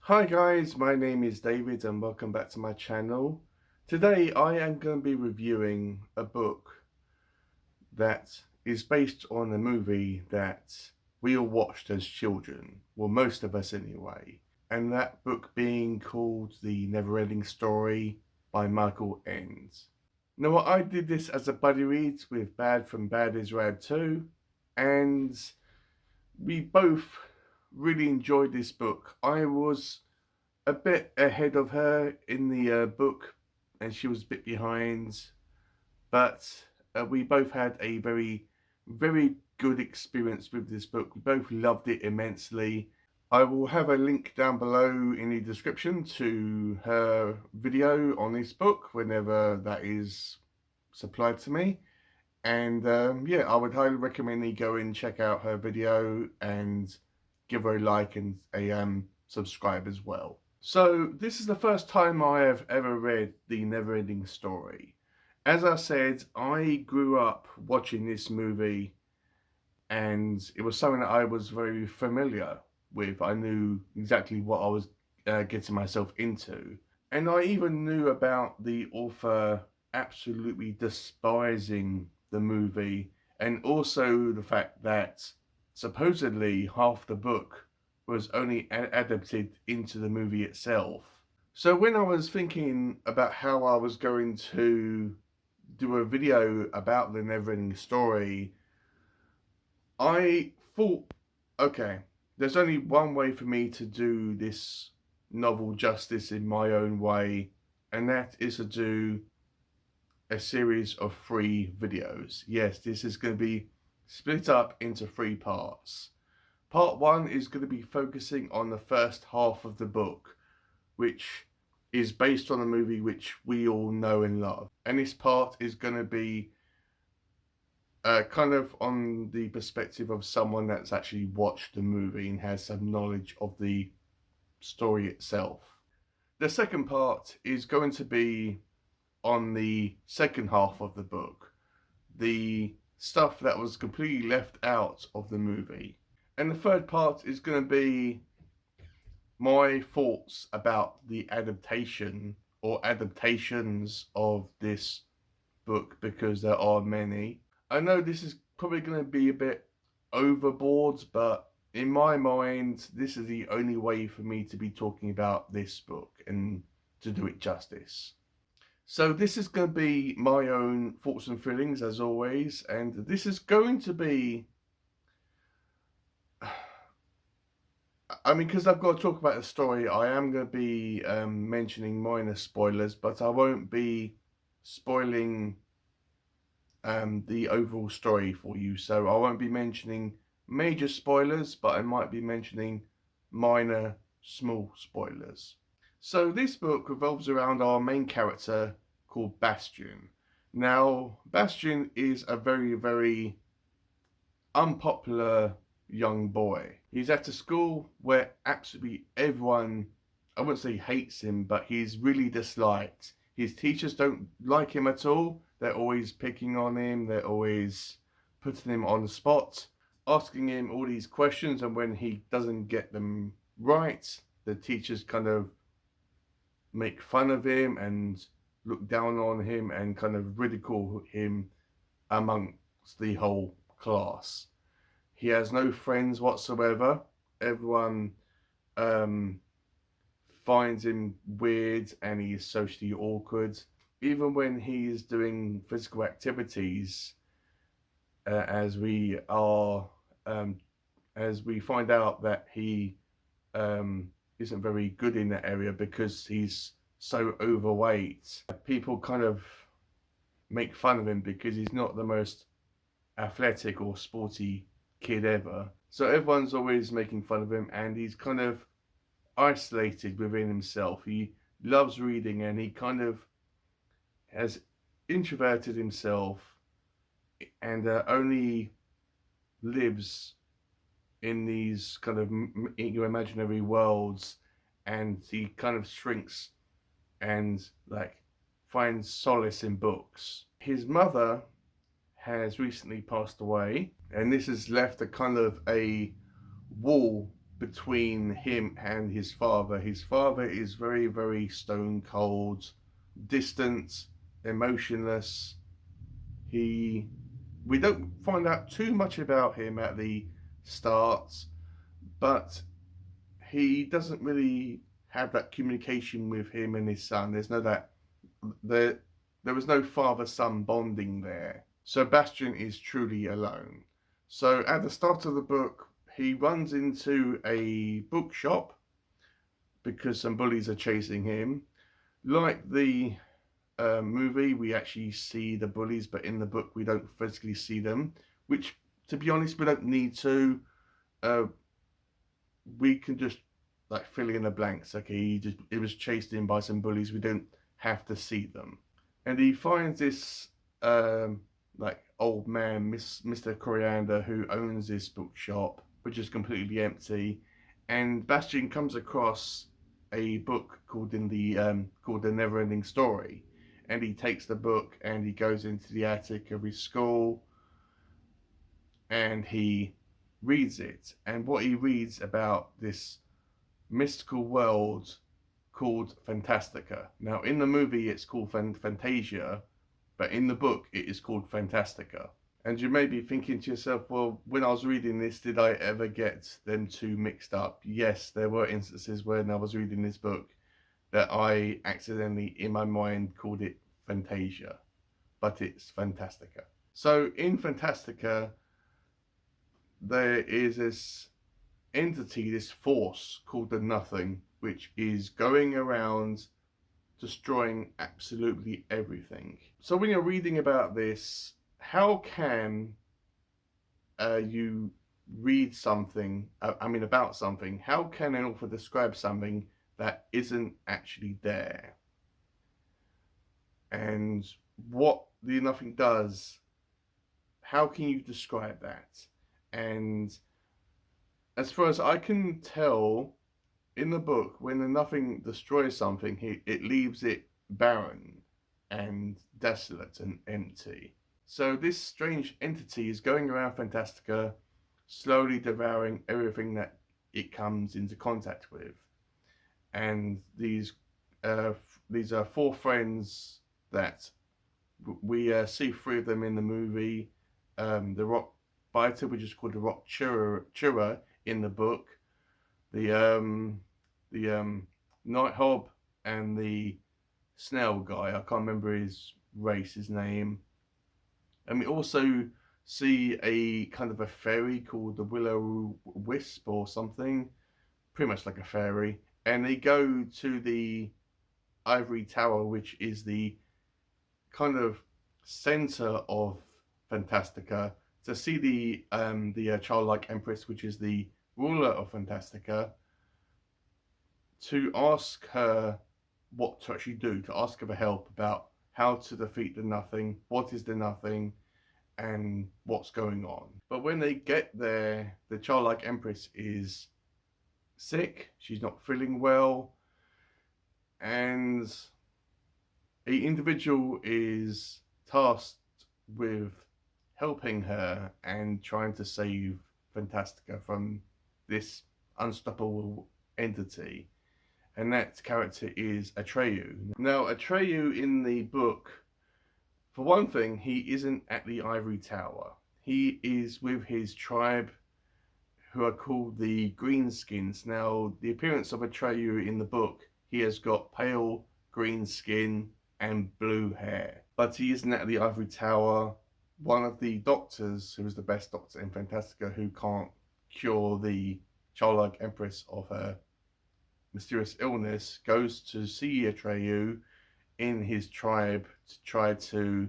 Hi guys, my name is David and welcome back to my channel. Today I am going to be reviewing a book that is based on a movie that we all watched as children, well most of us anyway, and that book being called The Neverending Story by Michael Ende. Now I did this as a buddy read with Bad from Bad is Rad 2, and we both really enjoyed this book. I was a bit ahead of her in the book, and she was a bit behind. But we both had a very good experience with this book. We both loved it immensely. I will have a link down below in the description to her video on this book whenever that is supplied to me. And yeah, I would highly recommend you go and check out her video and give her a like and a subscribe as well. So this is the first time I have ever read The Neverending Story. As I said, I grew up watching this movie and it was something that I was very familiar with. I knew exactly what I was getting myself into. And I even knew about the author absolutely despising the movie, and also the fact that supposedly half the book was only adapted into the movie itself. So when I was thinking about how I was going to do a video about the Neverending Story, I thought, okay, there's only one way for me to do this novel justice in my own way, and that is to do a series of 3 videos. Yes, this is going to be split up into 3 parts. Part 1 is going to be focusing on the first half of the book, which is based on a movie which we all know and love. And this part is going to be kind of on the perspective of someone that's actually watched the movie and has some knowledge of the story itself. The second part is going to be on the second half of the book, the stuff that was completely left out of the movie. And the third part is going to be my thoughts about the adaptation or adaptations of this book, because there are many. I know this is probably going to be a bit overboard, but in my mind, this is the only way for me to be talking about this book and to do it justice. So this is going to be my own thoughts and feelings as always, and this is going to be, I mean, because I've got to talk about the story, I am going to be mentioning minor spoilers, but I won't be spoiling the overall story for you. So I won't be mentioning major spoilers, but I might be mentioning minor, small spoilers. So this book revolves around our main character called Bastian. Now, Bastian is a very unpopular young boy. He's at a school where absolutely everyone, I wouldn't say hates him, but he's really disliked. His teachers don't like him at all. They're always picking on him. They're always putting him on the spot, asking him all these questions. And when he doesn't get them right, the teachers kind of make fun of him and look down on him and kind of ridicule him amongst the whole class. He has no friends whatsoever. Everyone finds him weird and he's socially awkward. Even when he's doing physical activities, as we are, as we find out that he isn't very good in that area because he's so overweight. People kind of make fun of him because he's not the most athletic or sporty kid ever. So everyone's always making fun of him, and he's kind of isolated within himself. He loves reading and he kind of has introverted himself and only lives in these kind of imaginary worlds, and he kind of shrinks and like finds solace in books. His mother has recently passed away, and this has left a kind of a wall between him and his father. His father is very, very stone cold, distant, emotionless. We don't find out too much about him at the start, but he doesn't really have that communication with him and his son. There there was no father-son bonding there. So Bastian is truly alone. So at the start of the book, he runs into a bookshop because some bullies are chasing him. Like the movie, we actually see the bullies, but in the book, we don't physically see them, which, to be honest, we don't need to. Uh, we can just like fill in the blanks. Okay, it was chased in by some bullies. We don't have to see them. And he finds this like old man, Mr. Coriander, who owns this bookshop, which is completely empty. And Bastian comes across a book called the Neverending Story, and he takes the book and he goes into the attic of his school, and he reads it. And what he reads about this mystical world called Fantastica. Now, in the movie, it's called Fantasia, but in the book, it is called Fantastica. And you may be thinking to yourself, well, when I was reading this, did I ever get them two mixed up? Yes, there were instances when I was reading this book that I accidentally, in my mind, called it Fantasia, but it's Fantastica. So in Fantastica, there is this entity, this force called the Nothing, which is going around destroying absolutely everything. So when you're reading about this, how can you read something, about something, how can an author describe something that isn't actually there? And what the Nothing does, how can you describe that? And as far as I can tell, in the book, when the Nothing destroys something, it leaves it barren and desolate and empty. So this strange entity is going around Fantastica, slowly devouring everything that it comes into contact with. And these are four friends that we see three of them in the movie. The rock biter, which is called the rock churrer in the book. The Nighthawk and the snail guy. I can't remember his name. And we also see a kind of a fairy called the Willow Wisp or something, pretty much like a fairy. And they go to the Ivory Tower, which is the kind of center of Fantastica, to see the childlike empress, which is the ruler of Fantastica, to ask her what to actually do, to ask her for help about how to defeat the Nothing, what is the Nothing, and what's going on. But when they get there, the childlike empress is sick, she's not feeling well, and an individual is tasked with helping her and trying to save Fantastica from this unstoppable entity. And that character is Atreyu. Now, Atreyu in the book, for one thing, he isn't at the Ivory Tower. He is with his tribe, who are called the Greenskins. Now, the appearance of Atreyu in the book, he has got pale green skin and blue hair. But he isn't at the Ivory Tower. One of the doctors, who is the best doctor in Fantastica, who can't cure the childlike empress of her mysterious illness, goes to see Atreyu in his tribe to try to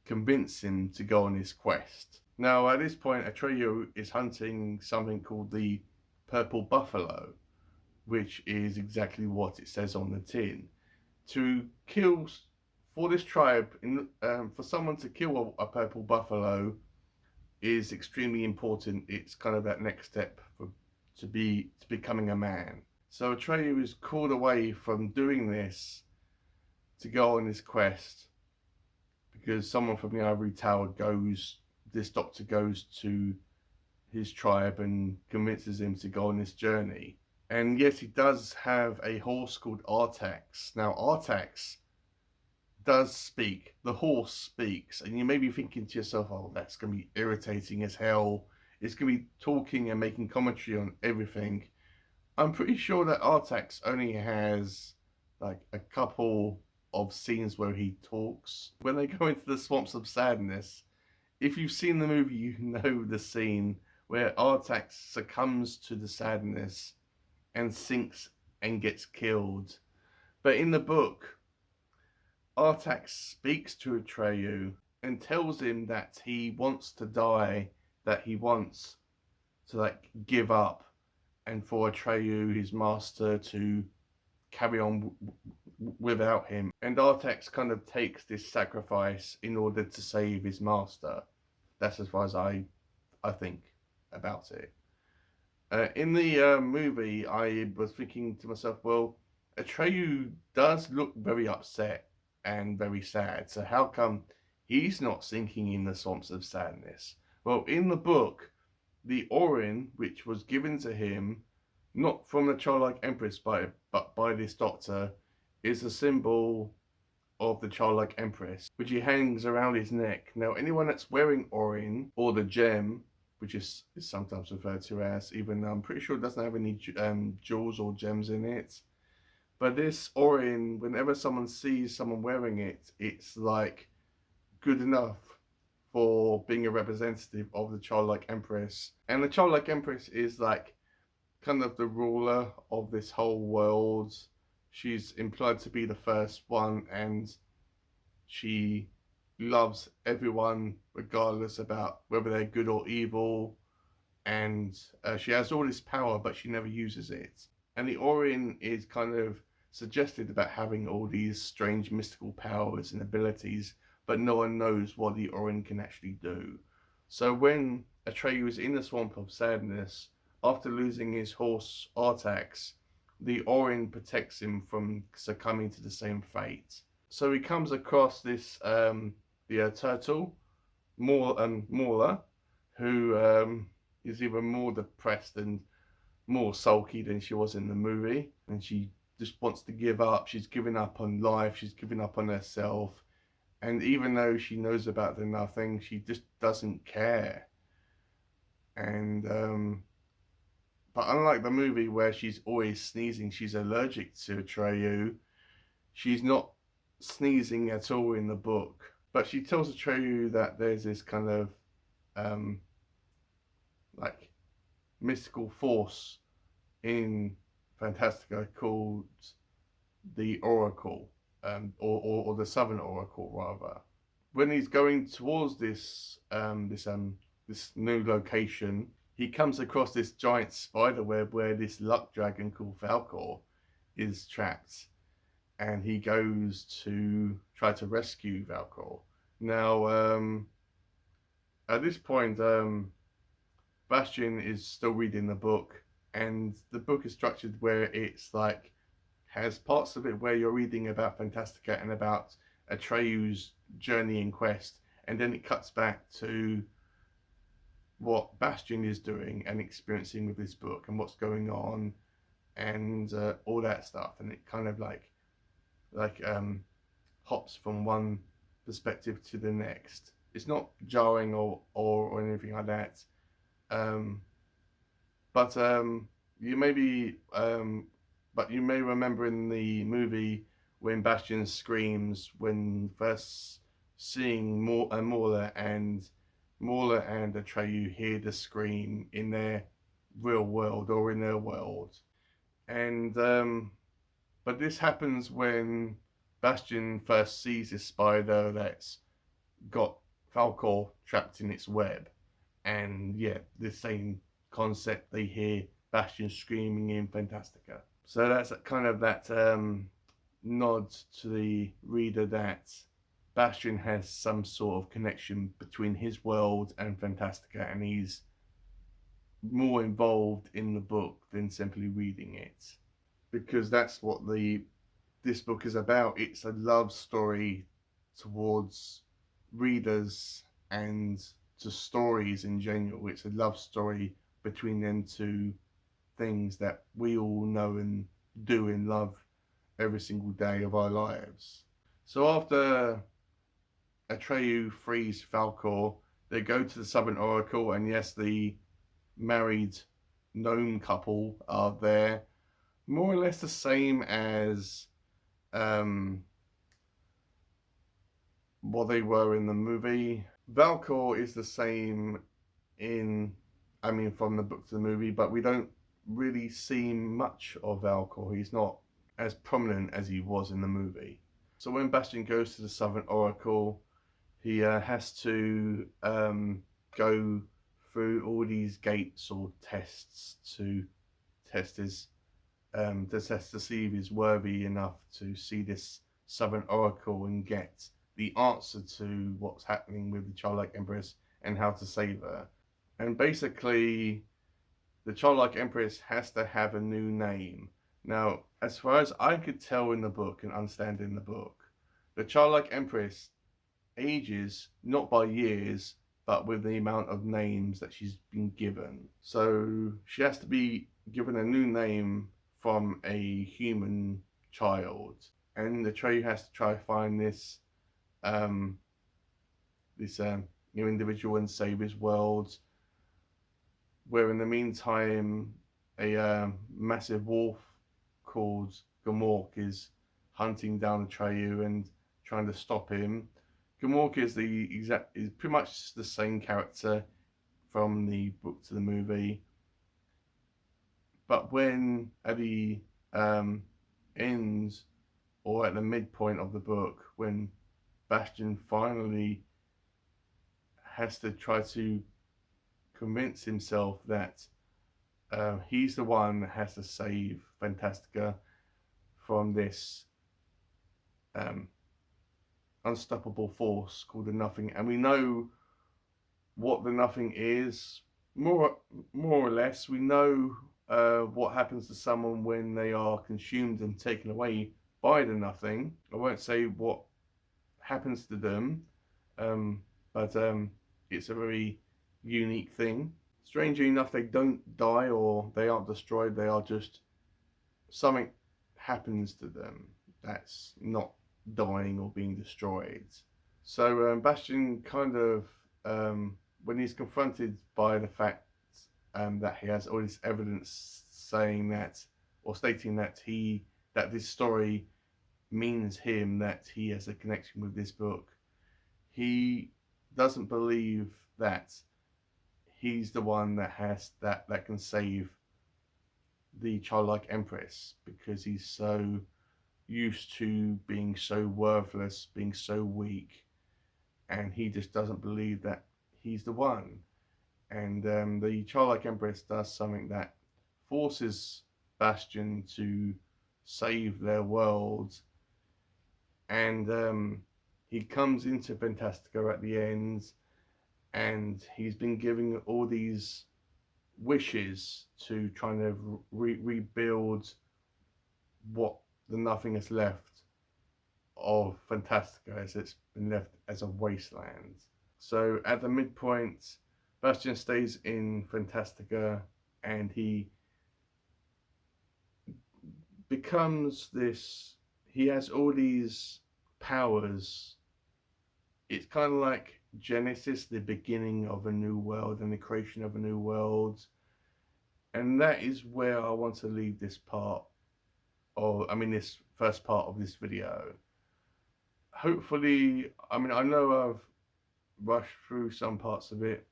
convince him to go on his quest. Now, at this point, Atreyu is hunting something called the purple buffalo, which is exactly what it says on the tin. To kill, for this tribe, for someone to kill a purple buffalo is extremely important. It's kind of that next step to becoming a man. So Atreyu is called away from doing this to go on his quest because someone from the Ivory Tower this doctor goes to his tribe and convinces him to go on this journey. And yes, he does have a horse called Artax. Now, Artax does speak. The horse speaks, and you may be thinking to yourself, "Oh, that's going to be irritating as hell. It's going to be talking and making commentary on everything." I'm pretty sure that Artax only has like a couple of scenes where he talks. When they go into the swamps of sadness, if you've seen the movie, you know the scene where Artax succumbs to the sadness and sinks and gets killed. But in the book, Artax speaks to Atreyu and tells him that he wants to die, that he wants to like give up, and for Atreyu, his master, to carry on without him. And Artax kind of takes this sacrifice in order to save his master. That's as far as I think about it. In the movie, I was thinking to myself, well, Atreyu does look very upset and very sad. So how come he's not sinking in the swamps of sadness? Well, in the book, the Orin, which was given to him, not from the childlike empress, but by this doctor, is a symbol of the childlike empress, which he hangs around his neck. Now, anyone that's wearing Orin, or the gem, which is sometimes referred to as, even though I'm pretty sure it doesn't have any jewels or gems in it. But this Orin, whenever someone sees someone wearing it, it's like good enough for being a representative of the childlike empress. And the childlike empress is like kind of the ruler of this whole world. She's implied to be the first one, and she loves everyone regardless about whether they're good or evil. And she has all this power, but she never uses it. And the Orient is kind of suggested about having all these strange mystical powers and abilities, but no one knows what the Orient can actually do. So when Atreyu is in the swamp of sadness, after losing his horse Artax, the Orient protects him from succumbing to the same fate. So he comes across this the turtle, Morla, who is even more depressed and more sulky than she was in the movie, and she just wants to give up. She's given up on life. She's given up on herself, and even though she knows about the nothing, she just doesn't care. And but unlike the movie where she's always sneezing, she's allergic to Atreyu. She's not sneezing at all in the book, but she tells Atreyu that there's this kind of like mystical force in Fantastica called the Oracle, or the Southern Oracle rather. When he's going towards this new location, he comes across this giant spider web where this luck dragon called Falcor is trapped, and he goes to try to rescue Valcor. Now, at this point, Bastian is still reading the book, and the book is structured where it's like has parts of it where you're reading about Fantastica and about Atreyu's journey and quest, and then it cuts back to what Bastian is doing and experiencing with this book and what's going on and all that stuff, and it kind of like hops from one perspective to the next. It's not jarring or anything like that. But you may be, but you may remember in the movie when Bastian screams when first seeing Morla and Atreyu hear the scream in their real world or in their world, and but this happens when Bastian first sees this spider that's got Falcor trapped in its web. And yeah, the same concept they hear Bastian screaming in Fantastica. So that's kind of that nod to the reader that Bastian has some sort of connection between his world and Fantastica, and he's more involved in the book than simply reading it. Because that's what this book is about. It's a love story towards readers and to stories in general. It's a love story between them two things that we all know and do and love every single day of our lives. So after Atreyu frees Falkor, they go to the Southern Oracle, and yes, the married gnome couple are there, more or less the same as what they were in the movie. Falkor is the same from the book to the movie, but we don't really see much of Falkor. He's not as prominent as he was in the movie. So when Bastian goes to the Southern Oracle, he has to go through all these gates or tests to test his to see if he's worthy enough to see this Southern Oracle and get the answer to what's happening with the childlike Empress and how to save her. And basically, the childlike Empress has to have a new name. Now, as far as I could tell in the book and understand in the book, the childlike Empress ages not by years, but with the amount of names that she's been given. So she has to be given a new name from a human child, and the Atreyu has to try to find this new individual and save his world. Where in the meantime, a massive wolf called Gamork is hunting down Atreyu and trying to stop him. Gamork is pretty much the same character from the book to the movie, but when at the end or at the midpoint of the book, when Bastian finally has to try to convince himself that he's the one that has to save Fantastica from this unstoppable force called the Nothing, and we know what the Nothing is more or less. We know what happens to someone when they are consumed and taken away by the Nothing. I won't say what happens to them, but it's a very unique thing. Strangely enough, they don't die or they aren't destroyed. They are just, something happens to them that's not dying or being destroyed. So Bastian kind of, when he's confronted by the fact that he has all this evidence saying that, or stating that this story means him, that he has a connection with this book, he doesn't believe that he's the one that can save the childlike Empress, because he's so used to being so worthless, being so weak, and he just doesn't believe that he's the one. And the childlike Empress does something that forces Bastian to save their world, and he comes into Fantastica at the end, and he's been giving all these wishes to try to rebuild what the Nothing is left of Fantastica, as it's been left as a wasteland. So at the midpoint, Bastian stays in Fantastica, and he becomes this, he has all these powers. It's kind of like Genesis, the beginning of a new world and the creation of a new world. And that is where I want to leave this part, this first part of this video. Hopefully, I know I've rushed through some parts of it.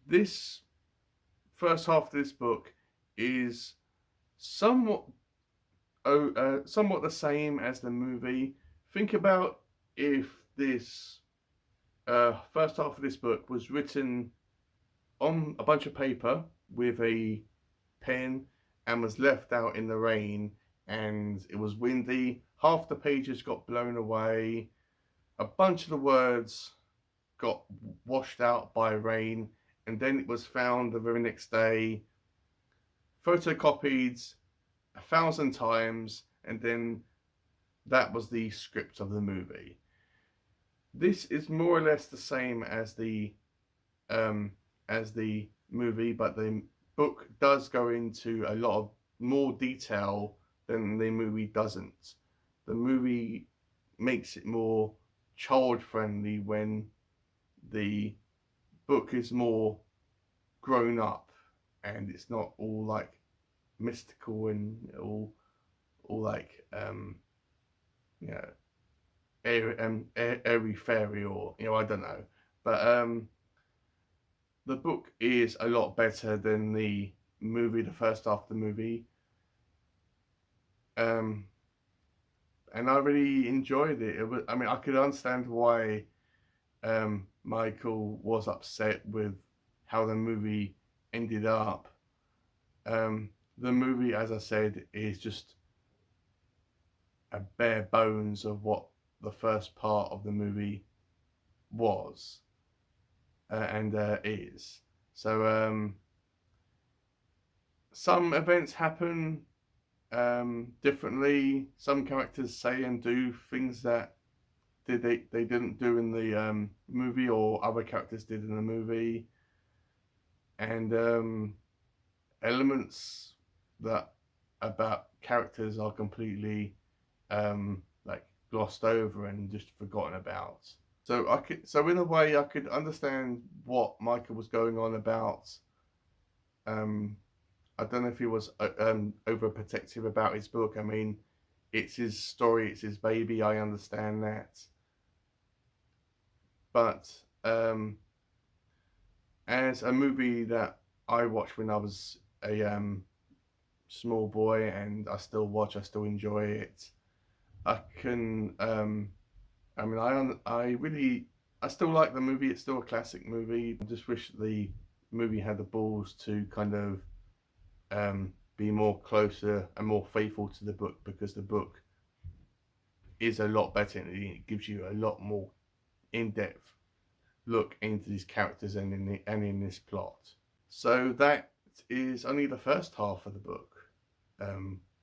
This first half of this book is somewhat the same as the movie. Think about if this first half of this book was written on a bunch of paper with a pen and was left out in the rain, and it was windy, half the pages got blown away, a bunch of the words got washed out by rain, and then it was found the very next day, photocopied 1,000 times, and then that was the script of the movie. This is more or less the same um, as the movie, but the book does go into a lot of more detail than the movie doesn't. The movie makes it more child friendly when the book is more grown up and it's not all like mystical and all like you know airy fairy, or I don't know, but the book is a lot better than the movie, the first half of the movie. Um, and I really enjoyed it. It was, I mean, I could understand why Michael was upset with how the movie ended up. The movie, as I said, is just a bare bones of what the first part of the movie was and is. So some events happen differently. Some characters say and do things that they didn't do in the movie, or other characters did in the movie, and elements that about characters are completely like glossed over and just forgotten about. So in a way, I could understand what Michael was going on about. Um, I don't know if he was overprotective about his book. I mean, it's his story, it's his baby. I understand that, but as a movie that I watched when I was a small boy, and I still watch, I still enjoy it. I can, I mean, I still like the movie. It's still a classic movie. I just wish the movie had the balls to kind of be more closer and more faithful to the book, because the book is a lot better and it gives you a lot more in-depth look into these characters and in this plot. So that is only the first half of the book,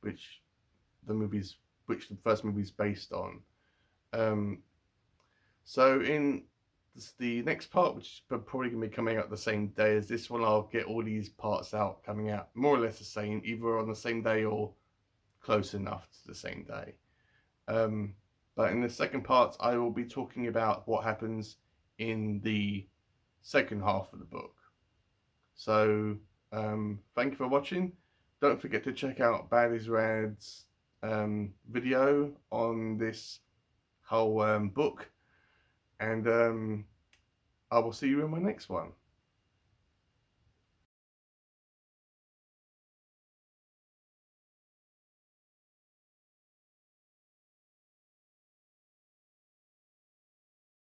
which the movies, which the first movie is based on. Um, so in the next part, which is probably going to be coming out the same day as this one, I'll get all these parts out coming out more or less the same, either on the same day or close enough to the same day. But in the second part, I will be talking about what happens in the second half of the book. So thank you for watching. Don't forget to check out Bad is Rad's video on this whole book, and I will see you in my next one.